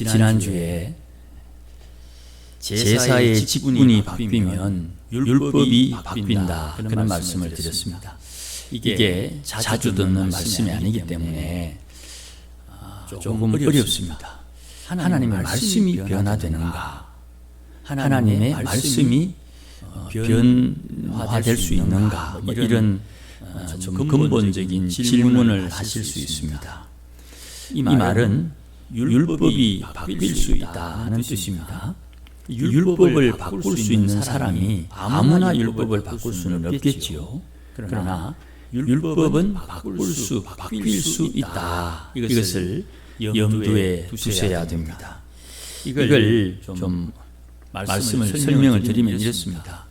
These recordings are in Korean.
지난주에 제사의 직분이 바뀌면 율법이 바뀐다 그런 말씀을 드렸습니다. 이게 자주 듣는 말씀이 아니기 때문에 조금 어렵습니다. 하나님의 말씀이 변화되는가? 하나님의 말씀이 변화될 수 있는가? 이런 좀 근본적인 질문을 하실 수 있습니다. 이 말은 율법이 바뀔 수 있다는 뜻입니다. 율법을 바꿀 수 있는 사람이 아무나 율법을 바꿀 수는 없겠지요. 그러나 율법은 바뀔 수 있다. 이것을 염두에 두셔야 됩니다. 이걸 좀 설명을 드리면 이렇습니다.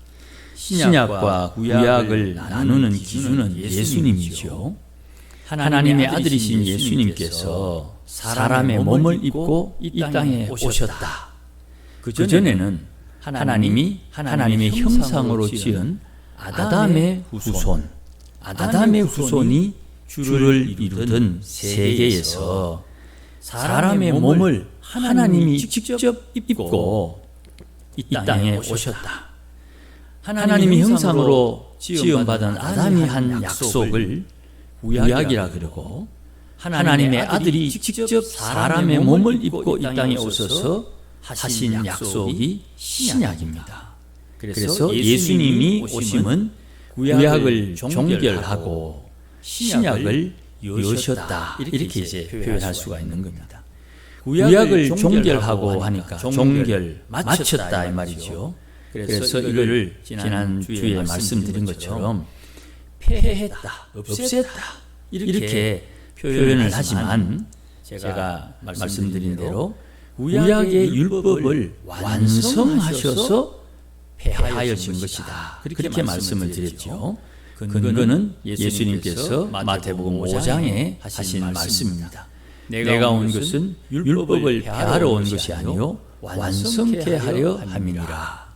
신약과 구약을 나누는 기준은 예수님이죠. 하나님의 아들이신 예수님께서 사람의 몸을 입고 이 땅에 오셨다. 그전에는 하나님이 하나님의 형상으로 지은 아담의 후손이 주를 이루던 세계에서 사람의 몸을 하나님이 직접 입고 이 땅에 오셨다. 하나님의 형상으로 지음받은 아담이 한 약속을 구약이라 그러고, 하나님의 아들이 직접 사람의 몸을 입고 이 땅에 오셔서 하신 약속이 신약입니다. 그래서 예수님이 오심은 구약을 종결하고 신약을 여셨다, 이렇게 이제 표현할 수가 있는 겁니다. 구약을 종결하고 하니까 종결, 마쳤다 이 말이죠. 그래서 이거를 지난주에 말씀드린 것처럼 폐했다, 없앴다 이렇게 표현을 하지만, 제가 말씀드린 대로 구약의 율법을 완성하셔서 폐하여진 것이다, 그렇게 말씀을 드렸죠. 근거는 예수님께서 마태복음 5장에 하신 말씀입니다. 내가 온 것은 율법을 폐하러 온 것이 아니요 완성케 하려 함이니라.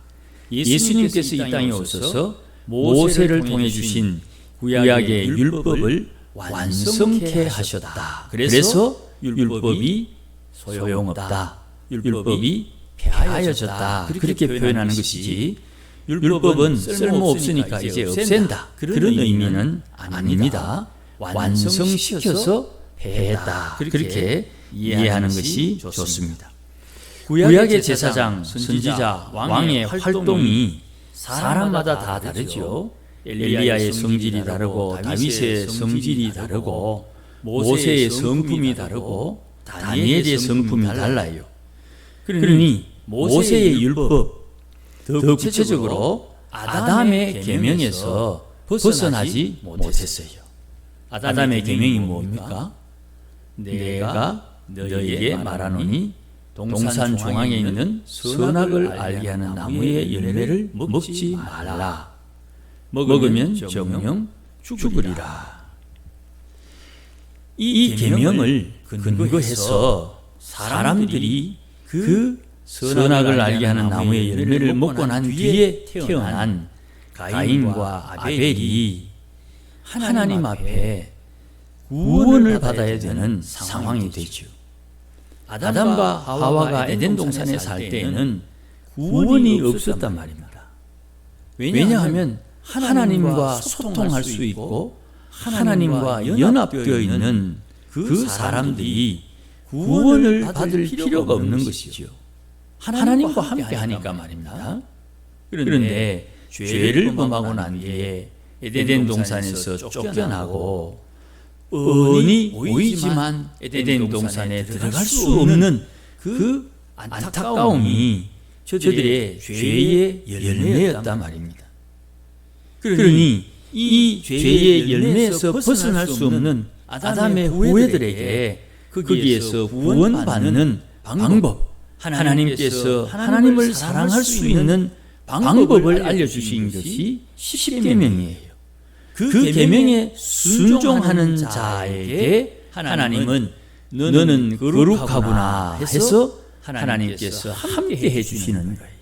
예수님께서 이 땅에 오셔서 모세를 통해 주신 구약의 율법을 완성케 하셨다. 그래서 율법이 소용없다, 율법이 폐하여졌다, 그렇게 표현하는 것이지, 율법은 쓸모없으니까 이제 없앤다 그런 의미는 아닙니다. 완성시켜서 폐했다, 그렇게 이해하는 것이 좋습니다. 구약의 제사장, 선지자, 왕의 활동이 사람마다 다 다르죠. 엘리야의 성질이 다르고, 다윗의 성질이 다르고, 모세의 성품이 다르고, 다니엘의 성품이 달라요. 그러니 모세의 율법, 더 구체적으로 아담의 계명에서 벗어나지 못했어요. 아담의 계명이 뭡니까? 내가 너에게 말하노니 동산 중앙에 있는 선악을 알게 하는 나무의 열매를 먹지 말라. 먹으면 정령 죽으리라. 이 계명을 근거해서 사람들이 그 선악을 알게 하는 나무의 열매를 먹고 난 뒤에 태어난 가인과 아벨이 하나님 앞에 구원을 받아야 되는 상황이 되죠. 아담과 하와가 에덴 동산에 살 때에는 구원이 없었단 말입니다. 왜냐하면 하나님과 소통할 수 있고 하나님과 연합되어 있는 그 사람들이 구원을 받을 필요가 없는 것이죠. 하나님과 함께 하니까 말입니다. 그런데 죄를 범하고 난 뒤에 에덴 동산에서 쫓겨나고 뻔히 보이지만 에덴 동산에 들어갈 수 없는 그 안타까움이 저들의 죄의 열매였단 말입니다. 그러니 이 죄의 열매에서 벗어날 수 없는 아담의 후예들에게 거기에서 구원받는 방법, 하나님께서 하나님을 사랑할 수 있는 방법을 알려주신 것이 십계명이에요. 그 계명에 순종하는 자에게 하나님은 너는 거룩하구나 해서 하나님께서 함께 해주시는 거예요.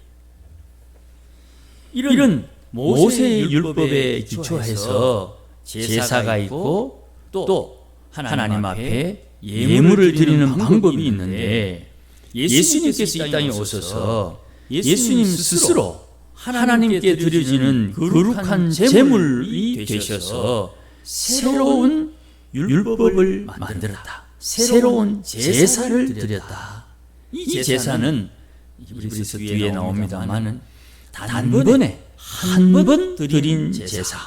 이런 모세의 율법에 기초해서 제사가 있고 또 하나님 앞에 예물을 드리는 방법이 있는데, 예수님께서 이 땅에 오셔서 예수님 스스로 하나님께 드려지는 거룩한 제물이 되셔서 새로운 율법을 만들었다. 새로운 제사를 드렸다. 이 제사는 이브리서 뒤에 나옵니다만은 단번에 한 번 드린 제사,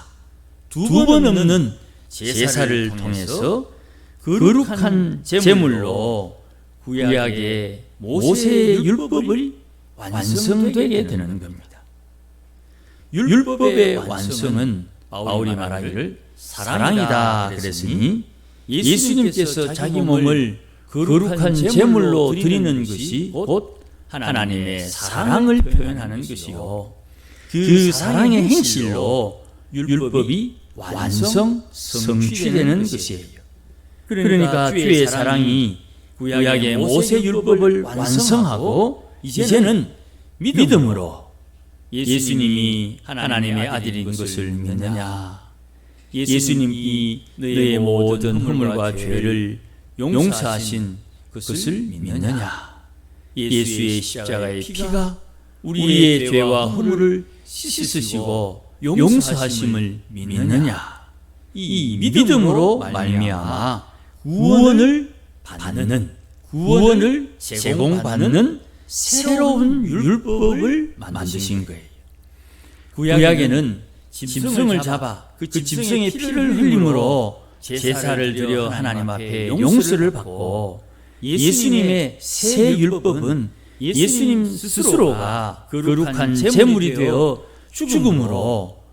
두 번 없는 제사를 통해서 거룩한 제물로 구약의 모세의 율법을 완성되게 되는 겁니다. 율법의 완성은 바울이 말하기를 사랑이다 그랬으니 예수님께서 자기 몸을 거룩한 제물로 드리는 것이 곧 하나님의 사랑을 표현하는 것이요, 그 사랑의 행실로 율법이 성취되는 것이에요. 그러니까 주의 사랑이 구약의 모세 율법을 완성하고 이제는 믿음으로 예수님이 하나님의 아들인 것을 믿느냐, 예수님이 너의 모든 허물과 죄를 용서하신 것을 믿느냐, 예수의 십자가의 피가 우리의 죄와 허물을 씻으시고 용서하심을 믿느냐, 이 믿음으로 말미암아 구원을 제공받는 새로운 율법을 만드신 거예요. 구약에는 짐승을 잡아 그 짐승의 피를 흘림으로 제사를 드려 하나님 앞에 용서를 받고, 예수님의 새 율법은 예수님 스스로가 거룩한 제물이 되어 죽음으로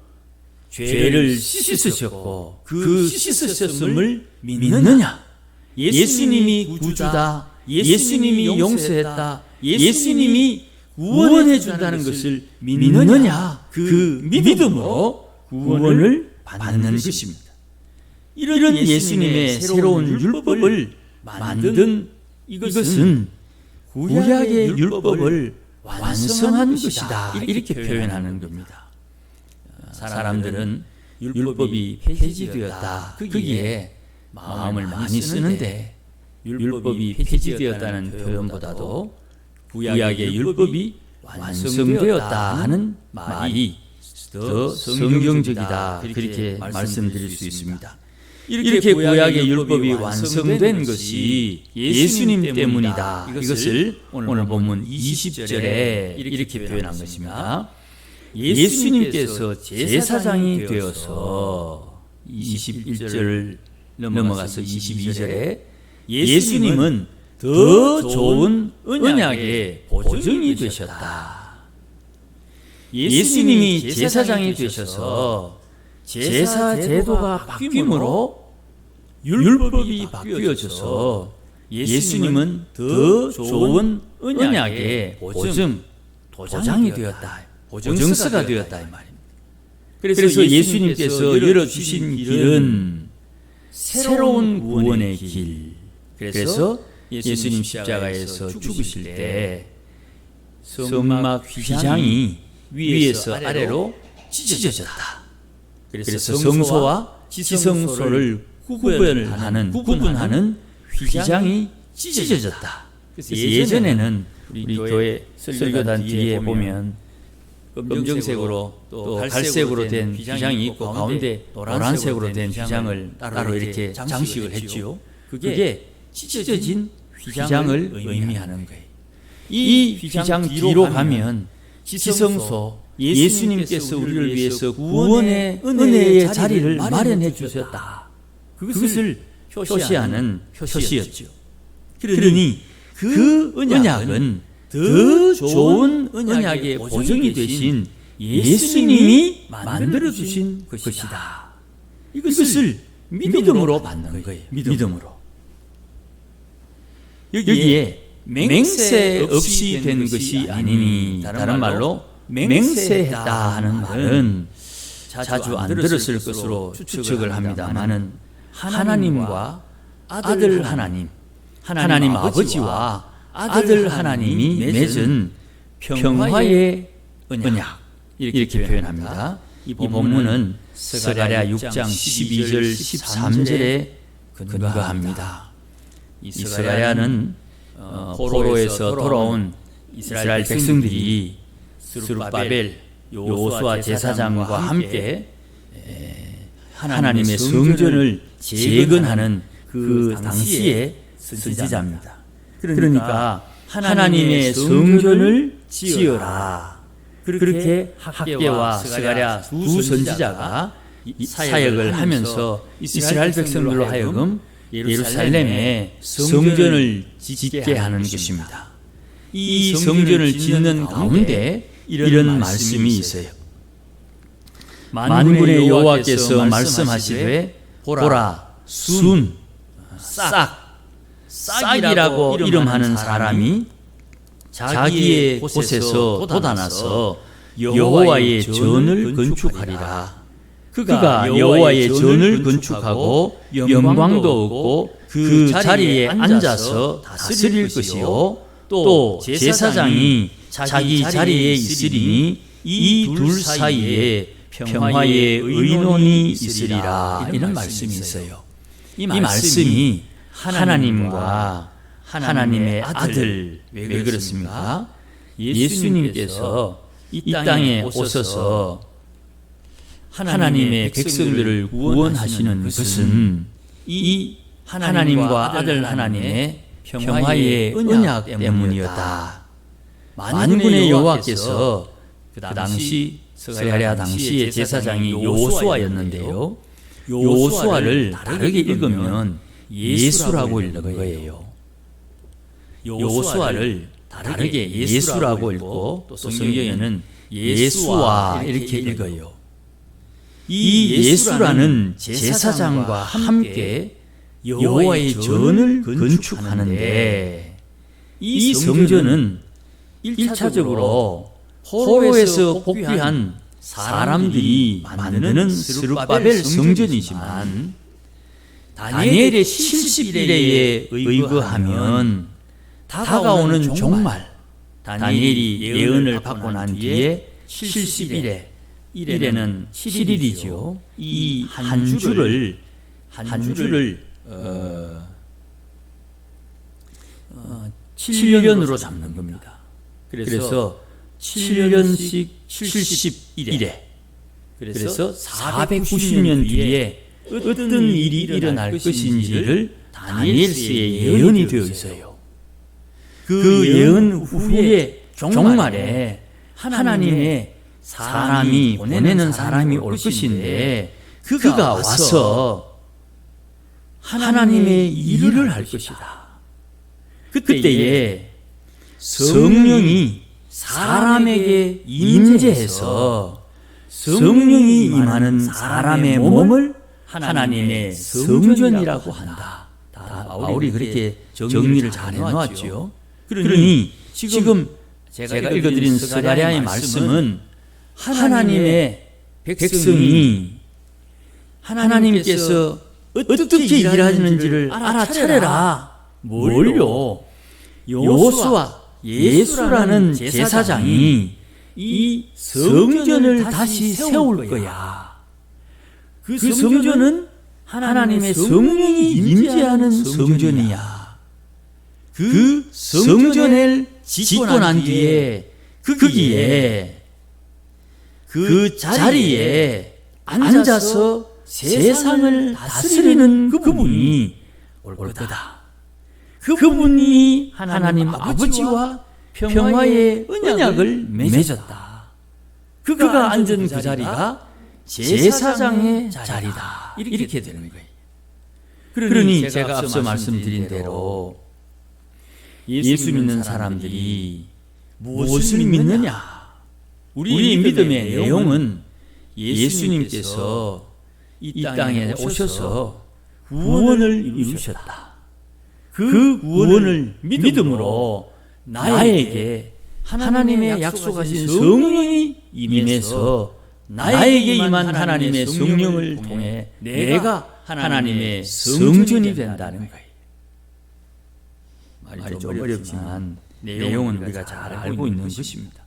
죄를 씻으셨고 그 씻으셨음을 믿느냐, 예수님이 구주다, 예수님이 용서했다, 예수님이 구원해 준다는 것을 믿느냐, 그 믿음으로 구원을 받는 것입니다. 이런 예수님의 새로운 율법을 만든 이것은 구약의 율법을 완성한 것이다, 이렇게 표현하는 겁니다. 사람들은 율법이 폐지되었다, 거기에 마음을 많이 쓰는데 율법이 폐지되었다는 표현보다도 구약의 율법이 완성되었다 하는 말이 더 성경적이다, 그렇게 말씀드릴 수 있습니다. 이렇게 구약의 율법이 완성된 것이 예수님 때문이다, 이것을 오늘 본문 20절에 이렇게 표현한 것입니다. 예수님께서 제사장이 되어서 21절을 넘어가서 22절에 예수님은 더 좋은 언약의 보증이 되셨다. 예수님이 제사장이 되셔서 제사 제도가 바뀜으로 율법이 바뀌어져서 예수님은 더 좋은 언약의 도장이 되었다, 보증서가 되었다 이 말입니다. 그래서 예수님께서 열어주신 길은 새로운 구원의 길. 그래서 예수님 십자가에서 죽으실 때 성막 휘장이 위에서 아래로 찢어졌다. 그래서 성소와 지성소를 구분하는 휘장이 찢어졌다. 그래서 예전에는 우리 교회 설교단 뒤에 보면 검정색으로 또 갈색으로 된 휘장이 있고 가운데 노란색으로 된 휘장을 따로 이렇게 장식을 했지요. 그게 찢어진 휘장을 의미하는 거예요. 이 휘장 뒤로 가면 지성소, 예수님께서 우리를 위해서 구원의 은혜의 자리를 마련해 주셨다, 그것을 표시하는 표시였죠. 그러니 그 언약은 더 좋은 언약의 보증이 되신 예수님이 만들어 주신 것이다. 이것을 믿음으로 받는 거예요. 믿음으로. 여기에 맹세 없이 된 것이 아니니, 다른 말로 맹세했다 하는 말은 자주 안 들었을 것으로 추측을 합니다마는 하나님과 아들 하나님 아버지와 아들 하나님이 맺은 평화의 언약, 이렇게 표현합니다. 이 본문은 스가랴 6장 12절 13절에 근거합니다. 이 스가랴는 포로에서 돌아온 이스라엘 백성들이 스룹바벨 여호수아 제사장과 함께 하나님의 성전을 재건하는 그 당시의 선지자입니다. 그러니까 하나님의 성전을 지어라. 그렇게 학개와 스가랴 두 선지자가 사역을 하면서 이스라엘 백성들로 하여금 예루살렘에 성전을 짓게 하는 것입니다. 이 성전을 짓는 가운데 이런 말씀이 있어요. 만군의 여호와께서 말씀하시되 보라, 순, 싹이라고 이름하는 사람이 자기의 곳에서 돋아나서 여호와의 전을 건축하리라. 그가 여호와의 전을 건축하고 영광도 얻고 그 자리에 앉아서 다스릴 것이요 또 제사장이 자기 자리에 있으리니 이 둘 사이에 평화의 의논이 있으리라. 이런 말씀이 있어요. 이 말씀이 하나님과 하나님의 아들, 왜 그렇습니까? 예수님께서 이 땅에 오셔서 하나님의 백성들을 구원하시는 것은 이 하나님과 아들 하나님의 평화의 언약 때문이었다. 만군의 여호와께서 그 당시 스가랴 당시의 제사장이 여호수아였는데요. 여호수아를 다르게 읽으면 예수라고 읽는 거예요. 여호수아를 다르게 예수라고 읽고 또 성경에는 예수와 이렇게 읽어요. 이 예수라는 제사장과 함께 여호와의 전을 건축하는데 이 성전은 1차적으로 포로에서 복귀한 사람들이 만드는 스룹바벨 성전이지만 다니엘의 70일에 의거하면 다가오는 종말, 다니엘이 예언을 받고 난 뒤에 70일에 일에는 7일이죠. 이 한 주를 7년으로 잡는 겁니다. 그래서 7년씩 70일에 그래서 490년 뒤에 어떤 일이 일어날 것인지를 다니엘서의 예언이 되어 있어요. 그 예언 후에 종말에 하나님의 사람이 보내는 사람이 올 것인데 그가 와서 하나님의 일을 할 것이다. 그때에 성령이 사람에게 임재해서 성령이 임하는 사람의 몸을 하나님의 성전이라고 한다. 바울이 그렇게 정리를 잘 해놓았죠. 그러니 지금 제가 읽어드린 스가랴의 말씀은 하나님의 백성이 하나님께서 어떻게 일하시는지를 알아차려라. 뭘요? 여호수아 예수라는 제사장이 이 성전을 다시 세울 거야. 그 성전은 하나님의 성령이 임재하는 성전이야. 그 성전을 짓고 난 뒤에 거기에 그 자리에 앉아서 세상을 다스리는 그분이 올 거다. 그분이 하나님 아버지와 평화의 언약을 맺었다. 그가 앉은 그 자리가 제사장의 자리다. 이렇게 되는 거예요. 그러니 제가 앞서 말씀드린 대로 예수 믿는 사람들이 무엇을 믿느냐? 우리 믿음의 내용은 예수님께서 이 땅에 오셔서 구원을 이루셨다. 그 구원을 믿음으로 나에게 하나님의 약속하신 성령이 임해서 나에게 임한 하나님의 성령을 통해 내가 하나님의 성전이 된다는 거예요. 말이 좀 어렵지만 내용은 우리가 잘 알고 있는 것입니다.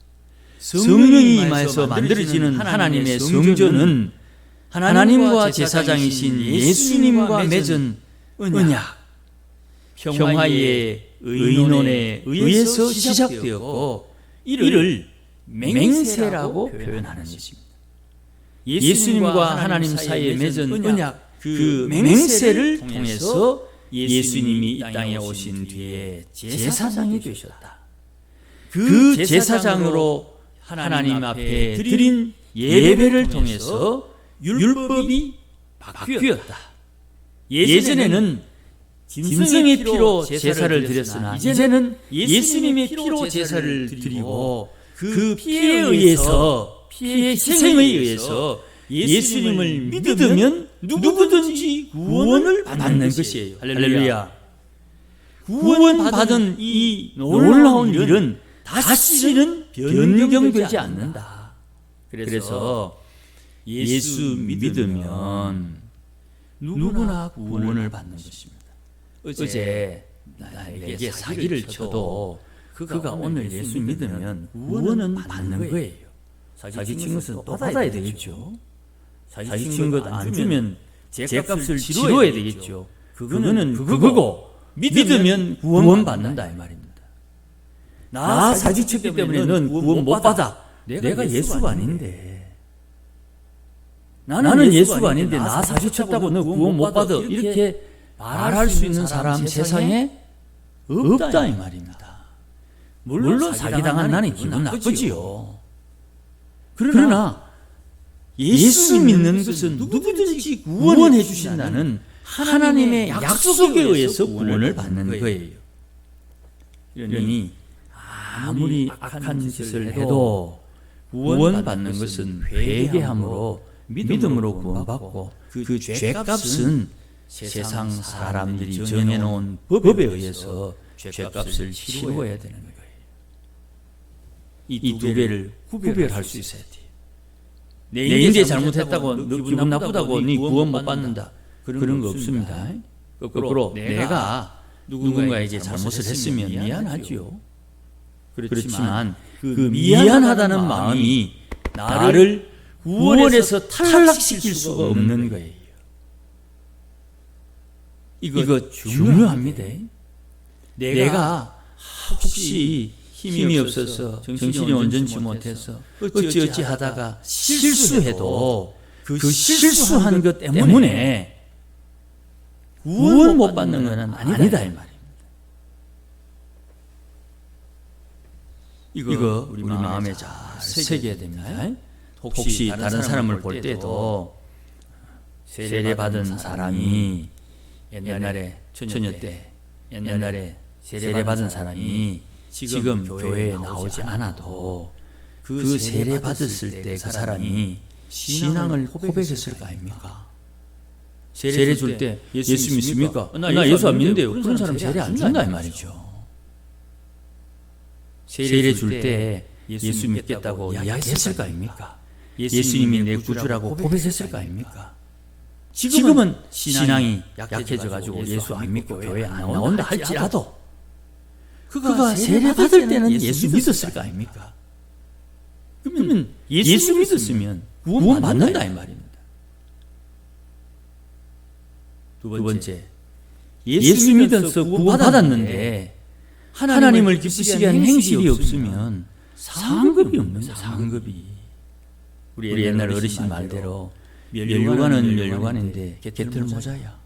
성령이 임해서 만들어지는 하나님의 성전은 하나님과 제사장이신 예수님과 맺은 언약, 평화의 의논에 의해서 시작되었고 이를 맹세라고 표현하는 것입니다. 예수님과 하나님 사이에 맺은 언약, 그 맹세를 통해서 예수님이 이 땅에 오신 뒤에 제사장이 되셨다. 그 제사장으로 하나님 앞에 드린 예배를 통해서 율법이 바뀌었다. 예전에는 짐승의 피로 제사를 드렸으나 이제는 예수님의 피로 제사를 드리고 그 피에 의해서, 피의 희생에 의해서 예수님을 믿으면 누구든지 구원을 받는 것이에요. 할렐루야. 구원받은 이 놀라운 일은 다시는 변경되지 않는다. 그래서 예수 믿으면 누구나 구원을 받는 것입니다. 어제 나에게 사기를 쳐도 그가 오늘 예수 믿으면 구원은 받는 거예요. 사기 친 것은 또 받아야 되겠죠. 사기 친 것 안 주면 죄값을 치러야 되겠죠. 그거는 그거고 믿으면 구원 받는다 이 말입니다. 나 사기 쳤기 때문에 넌 구원 못 받아. 내가 예수가 아닌데. 나는 예수가 아닌데 나 사기 쳤다고 너 구원 못 받아. 이렇게 말할 수 있는 사람 세상에 없다 이 말입니다. 물론 사기당한 나는 기분 나쁘지요. 그러나 예수 믿는 것은 누구든지 구원해 주신다는 하나님의 약속에 의해서 구원을 받는 거예요. 그러니 아무리 악한 짓을 해도 구원받는 것은 회개함으로 믿음으로 구원받고 그 죄값은 세상 사람들이 정해놓은 법에 의해서 죄값을 치루어야 되는 거예요. 이 두 개를 구별할 수 있어야 돼요. 내 인제 잘못했다고 너 기분 나쁘다고 네 구원 못 받는다. 그런 거 없습니다. 거꾸로 내가 누군가에게 잘못을 했으면 미안하지요. 그렇지만 그 미안하다는 마음이 나를 구원에서 탈락시킬 수가 없는 거예요. 이거 중요합니다. 내가 혹시 힘이 없어서 정신이 온전치 못해서 어찌어찌 하다가 실수해도 그 실수한 것 때문에 구원 못 받는 것은 아니다 이 말입니다. 이거 우리 마음에 잘 새겨야 됩니다. 혹시 다른 사람을 볼 때도 세례받은 사람이 옛날에 처녀 때 옛날에 세례받은 사람이 지금 교회에 나오지 않아도 그 세례 받았을 때 그 사람이 신앙을 고백했을 거 아닙니까? 세례 줄 때 예수 믿습니까? 나 예수 안 믿는데요. 그런 사람 세례 안 준다 이 말이죠. 세례 줄 때 예수 믿겠다고 이야기했을 거 아닙니까? 예수님이 내 구주라고 고백했을 거 아닙니까? 지금은 신앙이 약해져가지고 예수 안 믿고 교회 안 나온다 할지라도 그가 세례 받을 때는 예수 믿었을 거 아닙니까? 그러면 예수 믿었으면 구원 받는다 이 말입니다. 두 번째, 예수 믿어서 구원 받았는데 하나님을 기쁘시게 하는 행실이 없으면 상급이 없는 거야. 상급이. 우리 옛날 어르신 말대로 면류관은 면류관인데 곁을 모자야.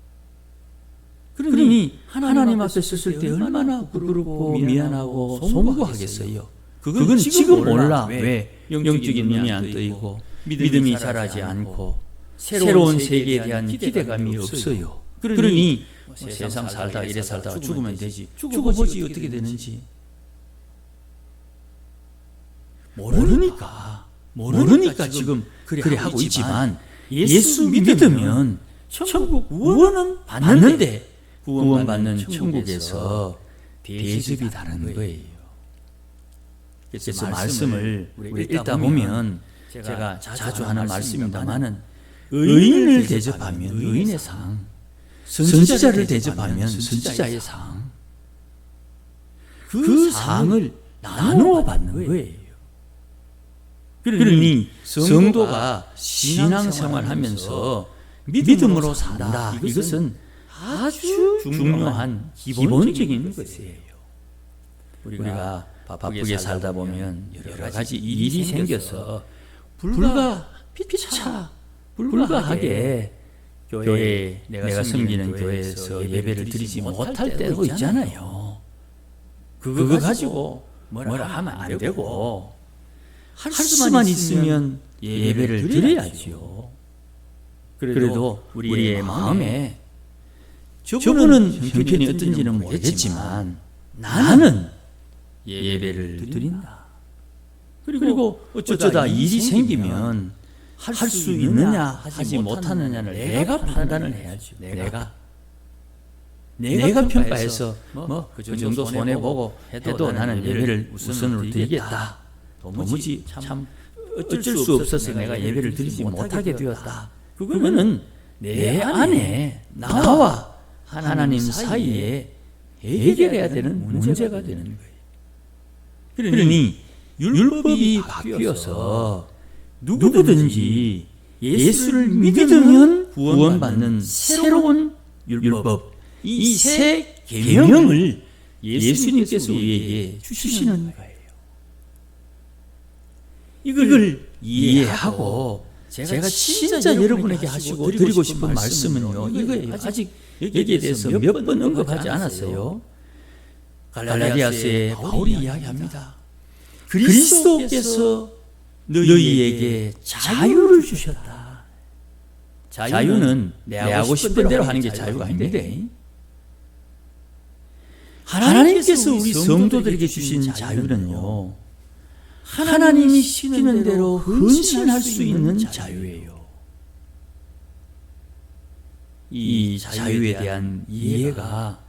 그러니 하나님 앞에 섰을 때 얼마나 부끄럽고 미안하고 송구하겠어요. 그건 지금 몰라. 왜? 영적인 눈이 안 뜨이고 믿음이 자라지 않고 새로운 세계에 대한 기대감이 없어요. 그러니 세상 살다 이래 살다가 죽으면 되지. 죽어보지 어떻게 되는지 모르니까 지금 그래 하고 있지만 예수 믿으면 천국 구원은 받는데 구원받는 천국에서 대접이 다른 거예요. 그래서 말씀을 우리 읽다 보면 제가 자주 하는 말씀입니다만은 의인을 대접하면 의인의 상, 선지자를 대접하면 선지자의 상, 그 상을 나누어 받는 거예요. 그러니 성도가 신앙생활하면서 믿음으로 산다. 이것은 아주 중요한 기본적인 것이에요. 우리가 바쁘게 살다 보면 여러 가지 일이 생겨서 불가하게 교회 내가 섬기는 교회에서 예배를 드리지 못할 때도 있잖아요. 그거 가지고 뭐라 하면 안 되고 할 수만 있으면 예배를 드려야지요. 그래도 우리의 마음에 저분은 형편이 어떤지는 모르겠지만 나는 예배를 드린다. 그리고 어쩌다 일이 생기면 할 수 있느냐 하지 못하느냐를 내가 판단을 해야죠. 내가 평가해서 그 정도 손해보고 해도 나는 예배를 우선으로 드리겠다. 도무지 참 어쩔 수 없어서 내가 예배를 드리지 못하게 되었다. 그거는 내 안에 나와 하나님 사이에 해결해야 되는 문제가 되는 거예요. 그러니 율법이 바뀌어서 누구든지 예수를 믿으면 구원받는 새로운 율법, 이 새 계명을 예수님께서 우리에게 주시는 거예요. 이걸 이해하고 제가 진짜 여러분에게 하시고 드리고 싶은 말씀은요, 이거예요. 아직 여기에 대해서 몇 번 언급하지 않았어요. 갈라디아서에 바울이 이야기합니다. 그리스도께서 너희에게 자유를 주셨다. 자유는 내 하고 싶은 대로 하는 게 자유가 아닙니다. 하나님께서 우리 성도들에게 주신 자유는요, 하나님이 시키는 대로 헌신할 수 있는 자유예요. 이 자유에 대한 이해가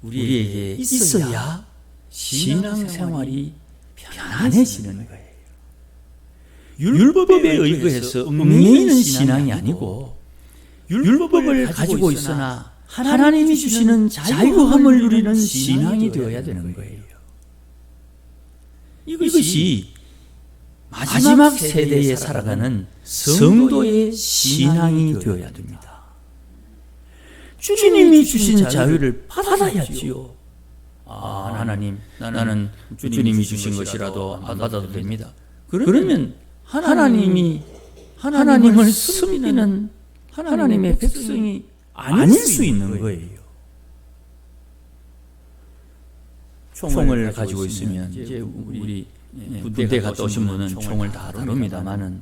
우리에게 있어야 신앙생활이 편안해지는 거예요. 율법에 의거해서 얽매이는 신앙이 아니고 율법을 가지고 있으나 하나님이 주시는 자유함을 누리는 신앙이 되어야 되는 거예요. 이것이 마지막 세대에 살아가는 성도의 신앙이 되어야 됩니다. 주님이 주신 자유를 받아야지요. 하나님, 나는 주님이 주신 것이라도 안 받아도 됩니다. 그러면 하나님을 섬기는 하나님의 백성이 아닐 수 있는 거예요. 총을 가지고 있으면 이제 우리 군대 갔다 오신 분은 총을 다 다룹니다만은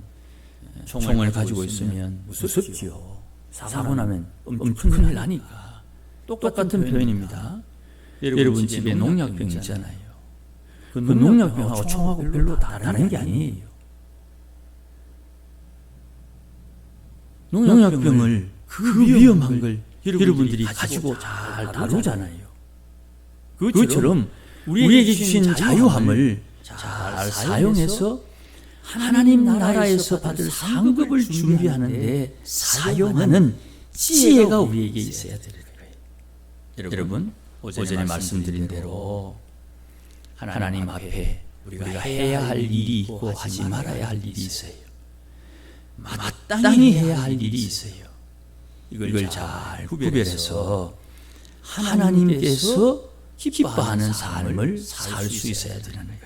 총을 가지고 있으면 무섭지요. 사고 나면 엄청 큰일 나니까. 똑같은 표현입니다. 여러분 집에 농약병 있잖아요. 그 농약병하고 총하고 별로 다른 게 아니에요. 농약병을 그 위험한 걸 여러분들이 가지고 잘 다루잖아요. 그것처럼 우리에게 주신 자유함을 잘 사용해서 하나님 나라에서 받을 상급을 준비하는데 사용하는 지혜가 우리에게 있어야 되는 거예요. 여러분, 오전에 말씀드린 대로 하나님 앞에 우리가 해야 할 일이 있고 하지 말아야 할 일이 있어요. 마땅히 해야 할 일이 있어요. 이걸 잘 구별해서 하나님께서 기뻐하는 삶을 살 수 있어야 되는 거예요.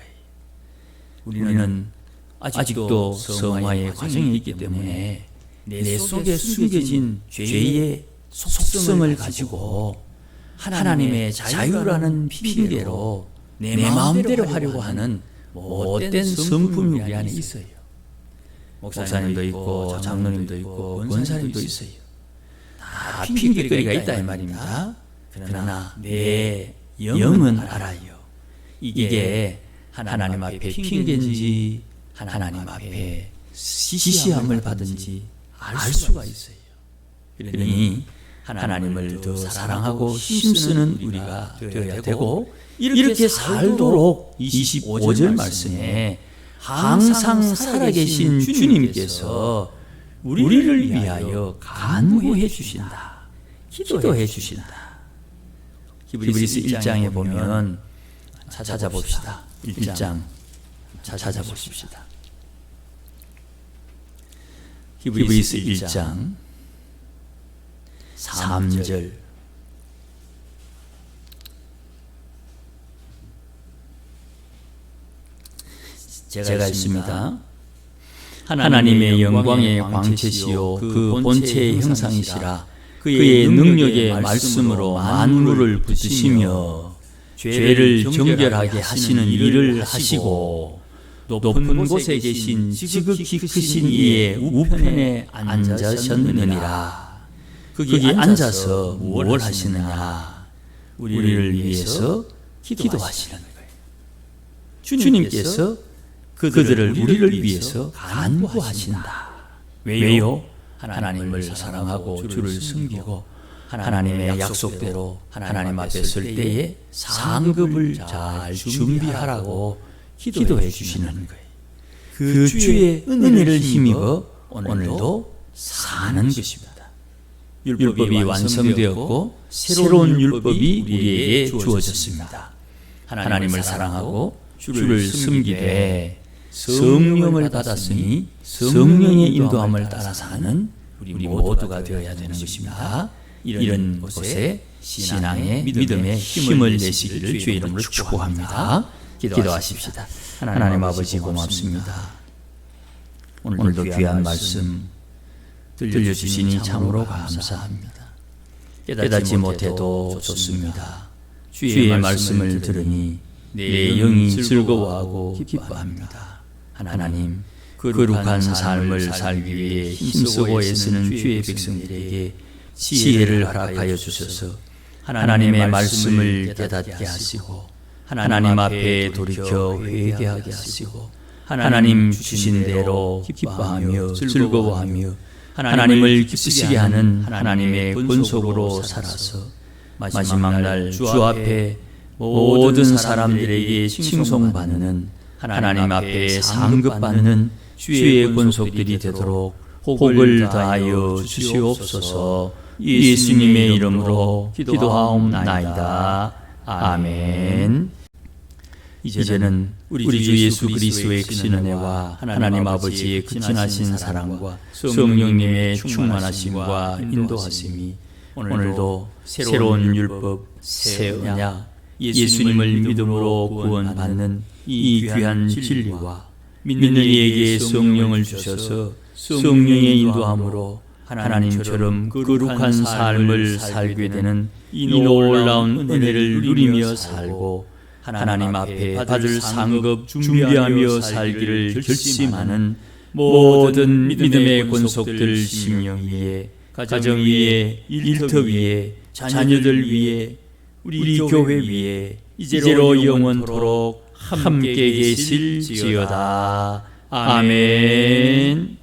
우리는 아직도 성화의 과정이 있기 때문에 내 속에 숨겨진 죄의 속성을 가지고 하나님의 자유라는 핑계로 내 마음대로 하려고 하는 못된 성품이 우리 안에 있어요. 목사님도 있고 장로님도 있고 권사님도 있어요. 다 핑계거리가 있다 이 말입니다. 그러나 내 영은 알아요. 이게 하나님 앞에 핑계인지 하나님 앞에 지시함을 받은지 알 수가 있어요. 그러니 하나님을 더 사랑하고 힘쓰는 우리가 되어야 되고, 이렇게 살도록 25절 말씀에 항상 살아계신 주님께서 우리를 위하여 간구해 주신다, 기도해 주신다. 히브리서 1장에 보면 찾아봅시다. 1장 찾아보십시다. 히브리서 1장 3절 제가 있습니다. 하나님의 영광의 광채시요 그 본체의 형상이시라. 그의 능력의 말씀으로 만물을 붙이시며 죄를 정결하게 하시는 일을 하시고 높은 곳에 계신 지극히 크신 이의 우편에 앉으셨느니라. 거기 앉아서 무엇을 하시느냐? 우리를 위해서 기도하시는 거예요. 주님께서 그들을 우리를 위해서 간구하신다. 왜요? 하나님을 사랑하고 주를 섬기고 하나님의 약속대로 하나님 앞에 설 때에 상급을 잘 준비하라고 기도해 주시는 거예요. 그 주의 은혜를 힘입어 오늘도 사는 것입니다. 율법이 완성되었고 새로운 율법이 우리에게 주어졌습니다. 하나님을 사랑하고 주를 섬기되 성령을 받았으니 성령의 인도함을 따라 사는 우리 모두가 되어야 되는 것입니다. 이런 곳에 신앙의 믿음의 힘을 내시기를 주의 이름으로 축복합니다. 기도하십시다. 하나님 아버지 고맙습니다. 오늘도 귀한 말씀 들려주시니 참으로 감사합니다. 깨닫지 못해도 좋습니다. 주의 말씀을 들으니 내 영이 즐거워하고 기뻐합니다. 하나님, 거룩한 삶을 살기 위해 힘쓰고 애쓰는 주의 백성들에게 지혜를 허락하여 주셔서 하나님의 말씀을 깨닫게 하시고 하나님 앞에 돌이켜 회개하게 하시고 하나님 주신 대로 기뻐하며 즐거워하며 하나님을 기쁘시게 하는 하나님의 권속으로 살아서 마지막 날 주 앞에 모든 사람들에게 칭송받는 하나님 앞에 상급받는 주의 권속들이 되도록 복을 다하여 주시옵소서. 예수님의 이름으로 기도하옵나이다. 아멘. 이제는 우리 주 예수 그리스도의 크신 은혜와 하나님 아버지의 극진하신 사랑과 성령님의 충만하심과 인도하심이 오늘도 새로운 율법, 새 언약, 예수님을 믿음으로 구원받는 이 귀한 진리와 믿는 이에게 성령을 주셔서 성령의 인도함으로 하나님처럼 거룩한 삶을 살게 되는 이 놀라운 은혜를 누리며 살고 하나님 앞에 받을 상급 준비하며 살기를 결심하는 모든 믿음의 권속들 심령 위에, 가정 위에, 일터 위에, 자녀들 위에, 우리 교회 위에 이제로 영원토록 함께 계실지어다. 아멘.